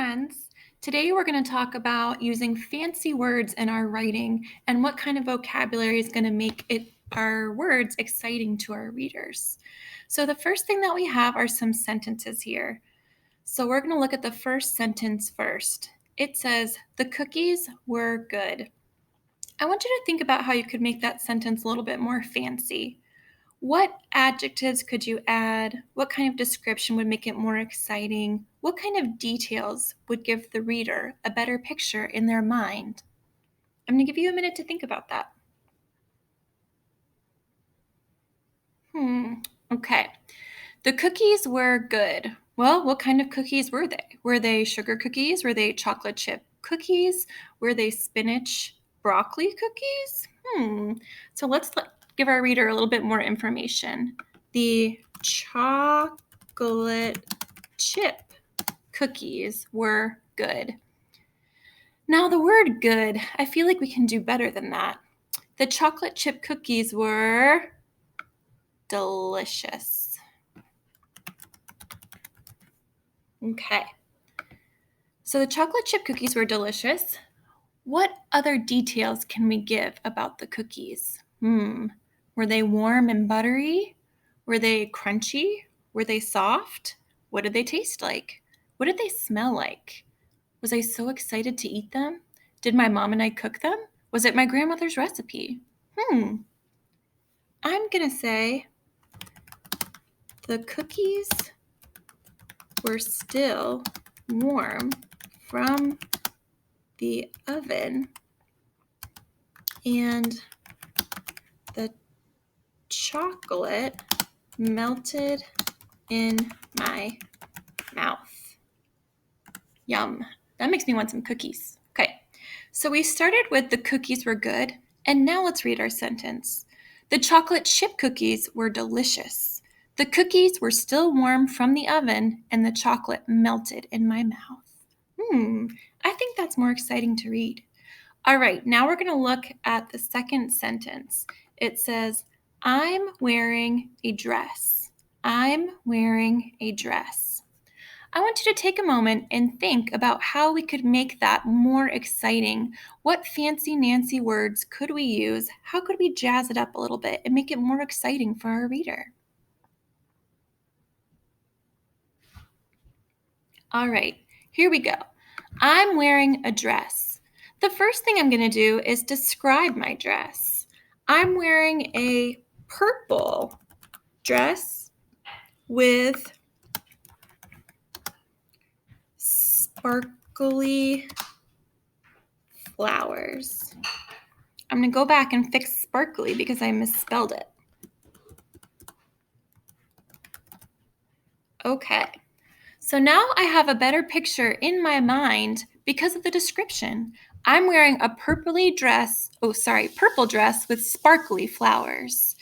friends. Today we're going to talk about using fancy words in our writing and what kind of vocabulary is going to make our words exciting to our readers. So the first thing that we have are some sentences here. So we're going to look at the first sentence first. It says, "The cookies were good." I want you to think about how you could make that sentence a little bit more fancy. What adjectives could you add? What kind of description would make it more exciting? What kind of details would give the reader a better picture in their mind? I'm going to give you a minute to think about that. Okay. The cookies were good. Well, what kind of cookies were they? Were they sugar cookies? Were they chocolate chip cookies? Were they spinach broccoli cookies? So let's give our reader a little bit more information. The chocolate chip cookies were good. Now, the word good, I feel like we can do better than that. The chocolate chip cookies were delicious. Okay. So the chocolate chip cookies were delicious. What other details can we give about the cookies? Were they warm and buttery? Were they crunchy? Were they soft? What did they taste like? What did they smell like? Was I so excited to eat them? Did my mom and I cook them? Was it my grandmother's recipe? I'm going to say the cookies were still warm from the oven and the chocolate melted in my mouth. Yum. That makes me want some cookies. Okay, so we started with the cookies were good, and now let's read our sentence. The chocolate chip cookies were delicious. The cookies were still warm from the oven, and the chocolate melted in my mouth. I think that's more exciting to read. All right, now we're going to look at the second sentence. It says, "I'm wearing a dress. I'm wearing a dress." I want you to take a moment and think about how we could make that more exciting. What fancy Nancy words could we use? How could we jazz it up a little bit and make it more exciting for our reader? All right, here we go. I'm wearing a dress. The first thing I'm going to do is describe my dress. I'm wearing a purple dress with sparkly flowers. I'm going to go back and fix sparkly because I misspelled it. Okay, so now I have a better picture in my mind because of the description. I'm wearing a purple dress with sparkly flowers.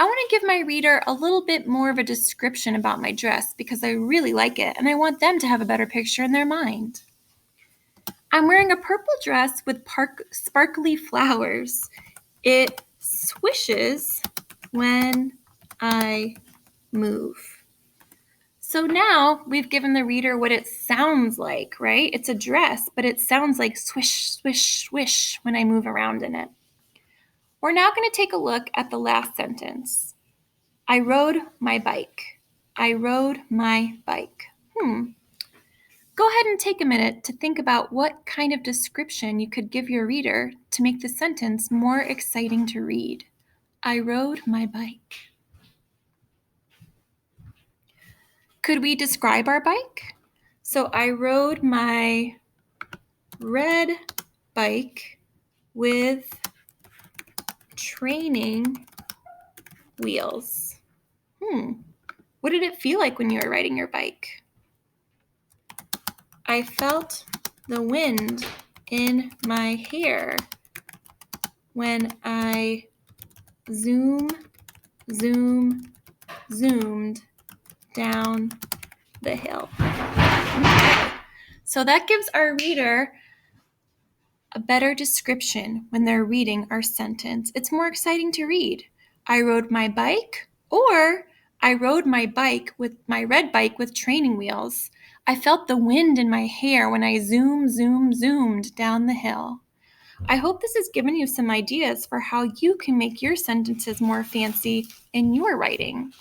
I want to give my reader a little bit more of a description about my dress because I really like it and I want them to have a better picture in their mind. I'm wearing a purple dress with sparkly flowers. It swishes when I move. So now we've given the reader what it sounds like, right? It's a dress, but it sounds like swish, swish, swish when I move around in it. We're now going to take a look at the last sentence. I rode my bike. I rode my bike. Go ahead and take a minute to think about what kind of description you could give your reader to make the sentence more exciting to read. I rode my bike. Could we describe our bike? So I rode my red bike with training wheels. What did it feel like when you were riding your bike? I felt the wind in my hair when I zoomed down the hill. Okay. So that gives our reader a better description when they're reading our sentence. It's more exciting to read. I rode my bike, or I rode my red bike with training wheels. I felt the wind in my hair when I zoomed down the hill. I hope this has given you some ideas for how you can make your sentences more fancy in your writing.